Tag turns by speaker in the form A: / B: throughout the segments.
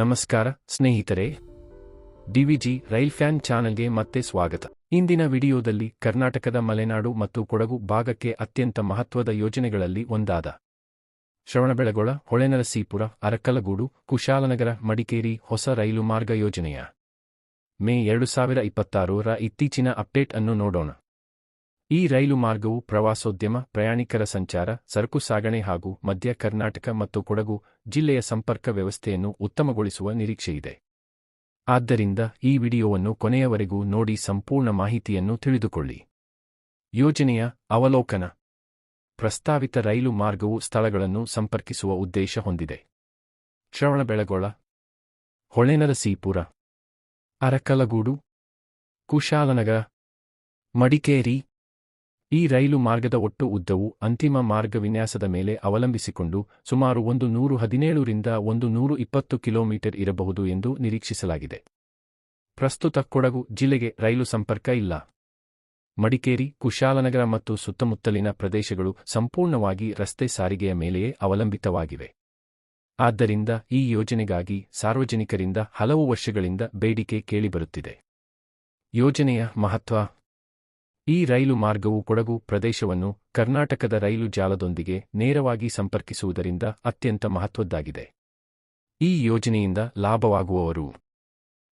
A: ನಮಸ್ಕಾರ ಸ್ನೇಹಿತರೆ, DVG rail fan ಚಾನೆಲ್ಗೆ ಮತ್ತೆ ಸ್ವಾಗತ. ಇಂದಿನ ವಿಡಿಯೋದಲ್ಲಿ ಕರ್ನಾಟಕದ ಮಲೆನಾಡು ಮತ್ತು ಕೊಡಗು ಭಾಗಕ್ಕೆ ಅತ್ಯಂತ ಮಹತ್ವದ ಯೋಜನೆಗಳಲ್ಲಿ ಒಂದಾದ ಶ್ರವಣಬೆಳಗೊಳ, ಹೊಳೆನರಸೀಪುರ, ಅರಕಲಗೂಡು, ಕುಶಾಲನಗರ, ಮಡಿಕೇರಿ ಹೊಸ ರೈಲು ಮಾರ್ಗ ಯೋಜನೆಯ ಮೇ 2026ರ ಇತ್ತೀಚಿನ ಅಪ್ಡೇಟ್ ಅನ್ನು ನೋಡೋಣ. ಈ ರೈಲು ಮಾರ್ಗವು ಪ್ರವಾಸೋದ್ಯಮ, ಪ್ರಯಾಣಿಕರ ಸಂಚಾರ, ಸರಕು ಸಾಗಣೆ ಹಾಗೂ ಮಧ್ಯ ಕರ್ನಾಟಕ ಮತ್ತು ಕೊಡಗು ಜಿಲ್ಲೆಯ ಸಂಪರ್ಕ ವ್ಯವಸ್ಥೆಯನ್ನು ಉತ್ತಮಗೊಳಿಸುವ ನಿರೀಕ್ಷೆಯಿದೆ. ಆದ್ದರಿಂದ ಈ ವಿಡಿಯೋವನ್ನು ಕೊನೆಯವರೆಗೂ ನೋಡಿ ಸಂಪೂರ್ಣ ಮಾಹಿತಿಯನ್ನು ತಿಳಿದುಕೊಳ್ಳಿ. ಯೋಜನೆಯ ಅವಲೋಕನ. ಪ್ರಸ್ತಾವಿತ ರೈಲು ಮಾರ್ಗವು ಸ್ಥಳಗಳನ್ನು ಸಂಪರ್ಕಿಸುವ ಉದ್ದೇಶ ಹೊಂದಿದೆ. ಶ್ರವಣಬೆಳಗೊಳ, ಹೊಳೆನರಸೀಪುರ, ಅರಕಲಗೂಡು, ಕುಶಾಲನಗರ, ಮಡಿಕೇರಿ. ಈ ರೈಲು ಮಾರ್ಗದ ಒಟ್ಟು ಉದ್ದವು ಅಂತಿಮ ಮಾರ್ಗ ವಿನ್ಯಾಸದ ಮೇಲೆ ಅವಲಂಬಿಸಿಕೊಂಡು ಸುಮಾರು 117 ರಿಂದ 120 ಕಿಲೋಮೀಟರ್ ಇರಬಹುದು ಎಂದು ನಿರೀಕ್ಷಿಸಲಾಗಿದೆ. ಪ್ರಸ್ತುತ ಕೊಡಗು ಜಿಲ್ಲೆಗೆ ರೈಲು ಸಂಪರ್ಕ ಇಲ್ಲ. ಮಡಿಕೇರಿ, ಕುಶಾಲನಗರ ಮತ್ತು ಸುತ್ತಮುತ್ತಲಿನ ಪ್ರದೇಶಗಳು ಸಂಪೂರ್ಣವಾಗಿ ರಸ್ತೆ ಸಾರಿಗೆಯ ಮೇಲೆಯೇ ಅವಲಂಬಿತವಾಗಿವೆ. ಆದ್ದರಿಂದ ಈ ಯೋಜನೆಗಾಗಿ ಸಾರ್ವಜನಿಕರಿಂದ ಹಲವು ವರ್ಷಗಳಿಂದ ಬೇಡಿಕೆ ಕೇಳಿಬರುತ್ತಿದೆ. ಯೋಜನೆಯ ಮಹತ್ವ. ಈ ರೈಲು ಮಾರ್ಗವು ಕೊಡಗು ಪ್ರದೇಶವನ್ನು ಕರ್ನಾಟಕದ ರೈಲು ಜಾಲದೊಂದಿಗೆ ನೇರವಾಗಿ ಸಂಪರ್ಕಿಸುವುದರಿಂದ ಅತ್ಯಂತ ಮಹತ್ವದ್ದಾಗಿದೆ. ಈ ಯೋಜನೆಯಿಂದ ಲಾಭವಾಗುವವರು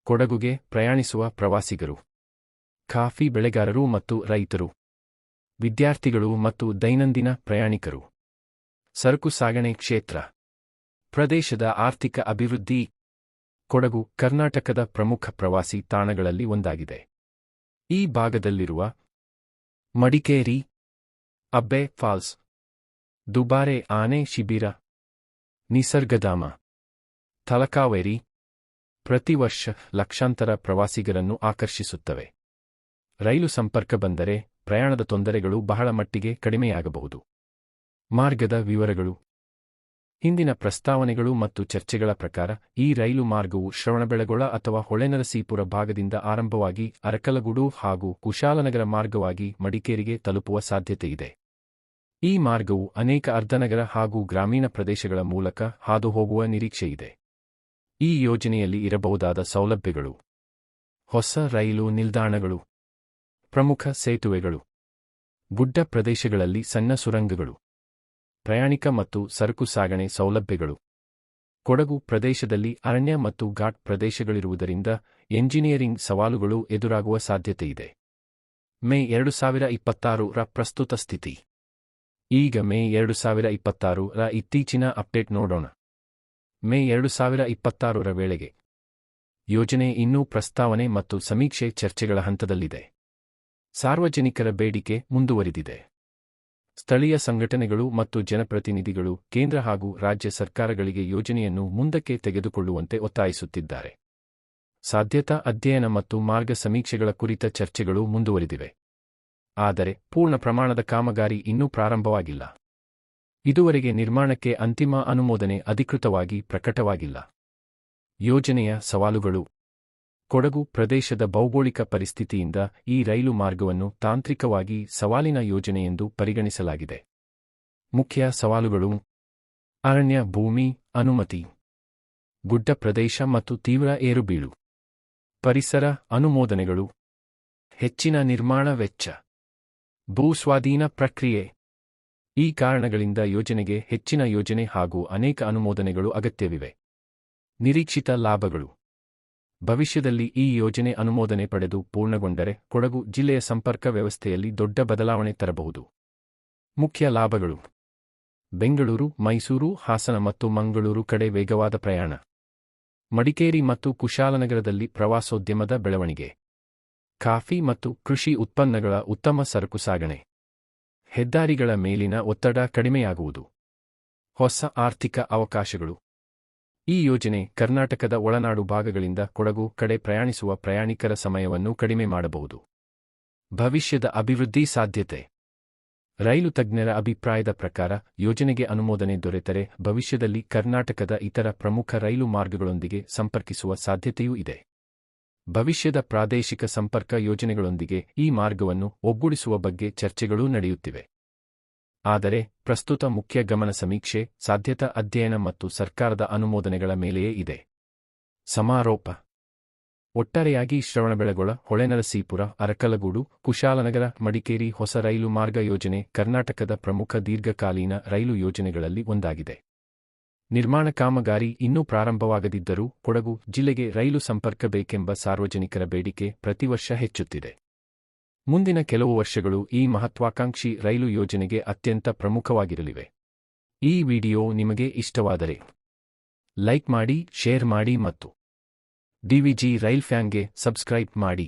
A: ಕೊಡಗುಗೆ ಪ್ರಯಾಣಿಸುವ ಪ್ರವಾಸಿಗರು, ಕಾಫಿ ಬೆಳೆಗಾರರು ಮತ್ತು ರೈತರು, ವಿದ್ಯಾರ್ಥಿಗಳು ಮತ್ತು ದೈನಂದಿನ ಪ್ರಯಾಣಿಕರು. ಸರಕು ಸಾಗಣೆ ಕ್ಷೇತ್ರ. ಪ್ರದೇಶದ ಆರ್ಥಿಕ ಅಭಿವೃದ್ಧಿ. ಕೊಡಗು ಕರ್ನಾಟಕದ ಪ್ರಮುಖ ಪ್ರವಾಸಿ ತಾಣಗಳಲ್ಲಿ ಒಂದಾಗಿದೆ. ಈ ಭಾಗದಲ್ಲಿರುವ ಮಡಿಕೇರಿ, ಅಬ್ಬೆ ಫಾಲ್ಸ್, ದುಬಾರೆ ಆನೆ ಶಿಬಿರ, ನಿಸರ್ಗಧಾಮ, ತಲಕಾವೇರಿ ಪ್ರತಿ ವರ್ಷ ಲಕ್ಷಾಂತರ ಪ್ರವಾಸಿಗರನ್ನು ಆಕರ್ಷಿಸುತ್ತವೆ. ರೈಲು ಸಂಪರ್ಕ ಬಂದರೆ ಪ್ರಯಾಣದ ತೊಂದರೆಗಳು ಬಹಳ ಮಟ್ಟಿಗೆ ಕಡಿಮೆಯಾಗಬಹುದು. ಮಾರ್ಗದ ವಿವರಗಳು. ಹಿಂದಿನ ಪ್ರಸ್ತಾವನೆಗಳು ಮತ್ತು ಚರ್ಚೆಗಳ ಪ್ರಕಾರ ಈ ರೈಲು ಮಾರ್ಗವು ಶ್ರವಣಬೆಳಗೊಳ ಅಥವಾ ಹೊಳೆನರಸೀಪುರ ಭಾಗದಿಂದ ಆರಂಭವಾಗಿ ಅರಕಲಗೂಡು ಹಾಗೂ ಕುಶಾಲನಗರ ಮಾರ್ಗವಾಗಿ ಮಡಿಕೇರಿಗೆ ತಲುಪುವ ಸಾಧ್ಯತೆಯಿದೆ. ಈ ಮಾರ್ಗವು ಅನೇಕ ಅರ್ಧನಗರ ಹಾಗೂ ಗ್ರಾಮೀಣ ಪ್ರದೇಶಗಳ ಮೂಲಕ ಹಾದುಹೋಗುವ ನಿರೀಕ್ಷೆಯಿದೆ. ಈ ಯೋಜನೆಯಲ್ಲಿ ಇರಬಹುದಾದ ಸೌಲಭ್ಯಗಳು: ಹೊಸ ರೈಲು ನಿಲ್ದಾಣಗಳು, ಪ್ರಮುಖ ಸೇತುವೆಗಳು, ಗುಡ್ಡ ಪ್ರದೇಶಗಳಲ್ಲಿ ಸಣ್ಣ ಸುರಂಗಗಳು, ಪ್ರಯಾಣಿಕ ಮತ್ತು ಸರಕು ಸಾಗಣೆ ಸೌಲಭ್ಯಗಳು. ಕೊಡಗು ಪ್ರದೇಶದಲ್ಲಿ ಅರಣ್ಯ ಮತ್ತು ಘಾಟ್ ಪ್ರದೇಶಗಳಿರುವುದರಿಂದ ಎಂಜಿನಿಯರಿಂಗ್ ಸವಾಲುಗಳು ಎದುರಾಗುವ ಸಾಧ್ಯತೆಯಿದೆ. ಮೇ 2026ರ ಪ್ರಸ್ತುತ ಸ್ಥಿತಿ. ಈಗ ಮೇ 2026ರ ಇತ್ತೀಚಿನ ಅಪ್ಡೇಟ್ ನೋಡೋಣ. ಮೇ 2026ರ ವೇಳೆಗೆ ಯೋಜನೆ ಇನ್ನೂ ಪ್ರಸ್ತಾವನೆ ಮತ್ತು ಸಮೀಕ್ಷೆ ಚರ್ಚೆಗಳ ಹಂತದಲ್ಲಿದೆ. ಸಾರ್ವಜನಿಕರ ಬೇಡಿಕೆ ಮುಂದುವರಿದಿದೆ. ಸ್ಥಳೀಯ ಸಂಘಟನೆಗಳು ಮತ್ತು ಜನಪ್ರತಿನಿಧಿಗಳು ಕೇಂದ್ರ ಹಾಗೂ ರಾಜ್ಯ ಸರ್ಕಾರಗಳಿಗೆ ಯೋಜನೆಯನ್ನು ಮುಂದಕ್ಕೆ ತೆಗೆದುಕೊಳ್ಳುವಂತೆ ಒತ್ತಾಯಿಸುತ್ತಿದ್ದಾರೆ. ಸಾಧ್ಯತಾ ಅಧ್ಯಯನ ಮತ್ತು ಮಾರ್ಗ ಸಮೀಕ್ಷೆಗಳ ಕುರಿತ ಚರ್ಚೆಗಳು ಮುಂದುವರಿದಿವೆ. ಆದರೆ ಪೂರ್ಣ ಪ್ರಮಾಣದ ಕಾಮಗಾರಿ ಇನ್ನೂ ಪ್ರಾರಂಭವಾಗಿಲ್ಲ. ಇದುವರೆಗೆ ನಿರ್ಮಾಣಕ್ಕೆ ಅಂತಿಮ ಅನುಮೋದನೆ ಅಧಿಕೃತವಾಗಿ ಪ್ರಕಟವಾಗಿಲ್ಲ. ಯೋಜನೆಯ ಸವಾಲುಗಳು. ಕೊಡಗು ಪ್ರದೇಶದ ಭೌಗೋಳಿಕ ಪರಿಸ್ಥಿತಿಯಿಂದ ಈ ರೈಲು ಮಾರ್ಗವನ್ನು ತಾಂತ್ರಿಕವಾಗಿ ಸವಾಲಿನ ಯೋಜನೆಯೆಂದು ಪರಿಗಣಿಸಲಾಗಿದೆ. ಮುಖ್ಯ ಸವಾಲುಗಳು: ಅರಣ್ಯ ಭೂಮಿ ಅನುಮತಿ, ಗುಡ್ಡ ಪ್ರದೇಶ ಮತ್ತು ತೀವ್ರ ಏರುಬೀಳು, ಪರಿಸರ ಅನುಮೋದನೆಗಳು, ಹೆಚ್ಚಿನ ನಿರ್ಮಾಣ ವೆಚ್ಚ, ಭೂಸ್ವಾಧೀನ ಪ್ರಕ್ರಿಯೆ. ಈ ಕಾರಣಗಳಿಂದ ಯೋಜನೆಗೆ ಹೆಚ್ಚಿನ ಯೋಜನೆ ಹಾಗೂ ಅನೇಕ ಅನುಮೋದನೆಗಳು ಅಗತ್ಯವಿವೆ. ನಿರೀಕ್ಷಿತ ಲಾಭಗಳು. ಭವಿಷ್ಯದಲ್ಲಿ ಈ ಯೋಜನೆ ಅನುಮೋದನೆ ಪಡೆದು ಪೂರ್ಣಗೊಂಡರೆ ಕೊಡಗು ಜಿಲ್ಲೆಯ ಸಂಪರ್ಕ ವ್ಯವಸ್ಥೆಯಲ್ಲಿ ದೊಡ್ಡ ಬದಲಾವಣೆ ತರಬಹುದು. ಮುಖ್ಯ ಲಾಭಗಳು: ಬೆಂಗಳೂರು, ಮೈಸೂರು, ಹಾಸನ ಮತ್ತು ಮಂಗಳೂರು ಕಡೆ ವೇಗವಾದ ಪ್ರಯಾಣ. ಮಡಿಕೇರಿ ಮತ್ತು ಕುಶಾಲನಗರದಲ್ಲಿ ಪ್ರವಾಸೋದ್ಯಮದ ಬೆಳವಣಿಗೆ. ಕಾಫಿ ಮತ್ತು ಕೃಷಿ ಉತ್ಪನ್ನಗಳ ಉತ್ತಮ ಸರಕು ಸಾಗಣೆ. ಹೆದ್ದಾರಿಗಳ ಮೇಲಿನ ಒತ್ತಡ ಕಡಿಮೆಯಾಗುವುದು. ಹೊಸ ಆರ್ಥಿಕ ಅವಕಾಶಗಳು. ಈ ಯೋಜನೆ ಕರ್ನಾಟಕದ ಒಳನಾಡು ಭಾಗಗಳಿಂದ ಕೊಡಗು ಕಡೆ ಪ್ರಯಾಣಿಸುವ ಪ್ರಯಾಣಿಕರ ಸಮಯವನ್ನು ಕಡಿಮೆ ಮಾಡಬಹುದು. ಭವಿಷ್ಯದ ಅಭಿವೃದ್ಧಿ ಸಾಧ್ಯತೆ. ರೈಲು ತಜ್ಞರ ಅಭಿಪ್ರಾಯದ ಪ್ರಕಾರ ಯೋಜನೆಗೆ ಅನುಮೋದನೆ ದೊರೆತರೆ ಭವಿಷ್ಯದಲ್ಲಿ ಕರ್ನಾಟಕದ ಇತರ ಪ್ರಮುಖ ರೈಲು ಮಾರ್ಗಗಳೊಂದಿಗೆ ಸಂಪರ್ಕಿಸುವ ಸಾಧ್ಯತೆಯೂ ಇದೆ. ಭವಿಷ್ಯದ ಪ್ರಾದೇಶಿಕ ಸಂಪರ್ಕ ಯೋಜನೆಗಳೊಂದಿಗೆ ಈ ಮಾರ್ಗವನ್ನು ಒಗ್ಗೂಡಿಸುವ ಬಗ್ಗೆ ಚರ್ಚೆಗಳೂ ನಡೆಯುತ್ತಿವೆ. ಆದರೆ ಪ್ರಸ್ತುತ ಮುಖ್ಯ ಗಮನ ಸಮೀಕ್ಷೆ, ಸಾಧ್ಯತಾ ಅಧ್ಯಯನ ಮತ್ತು ಸರ್ಕಾರದ ಅನುಮೋದನೆಗಳ ಮೇಲೆಯೇ ಇದೆ. ಸಮಾರೋಪ. ಒಟ್ಟಾರೆಯಾಗಿ ಶ್ರವಣಬೆಳಗೊಳ, ಹೊಳೆನರಸೀಪುರ, ಅರಕಲಗೂಡು, ಕುಶಾಲನಗರ, ಮಡಿಕೇರಿ ಹೊಸ ರೈಲು ಮಾರ್ಗ ಯೋಜನೆ ಕರ್ನಾಟಕದ ಪ್ರಮುಖ ದೀರ್ಘಕಾಲೀನ ರೈಲು ಯೋಜನೆಗಳಲ್ಲಿ ಒಂದಾಗಿದೆ. ನಿರ್ಮಾಣ ಕಾಮಗಾರಿ ಇನ್ನೂ ಪ್ರಾರಂಭವಾಗದಿದ್ದರೂ ಕೊಡಗು ಜಿಲ್ಲೆಗೆ ರೈಲು ಸಂಪರ್ಕ ಬೇಕೆಂಬ ಸಾರ್ವಜನಿಕರ ಬೇಡಿಕೆ ಪ್ರತಿವರ್ಷ ಹೆಚ್ಚುತ್ತಿದೆ. ಮುಂದಿನ ಕೆಲವು ವರ್ಷಗಳು ಈ ಮಹತ್ವಾಕಾಂಕ್ಷಿ ರೈಲು ಯೋಜನೆಗೆ ಅತ್ಯಂತ ಪ್ರಮುಖವಾಗಿರಲಿವೆ. ಈ ವಿಡಿಯೋ ನಿಮಗೆ ಇಷ್ಟವಾದರೆ ಲೈಕ್ ಮಾಡಿ, ಶೇರ್ ಮಾಡಿ ಮತ್ತು ಡಿವಿಜಿ ರೈಲ್ ಫ್ಯಾನ್ಗೆ ಸಬ್ಸ್ಕ್ರೈಬ್ ಮಾಡಿ.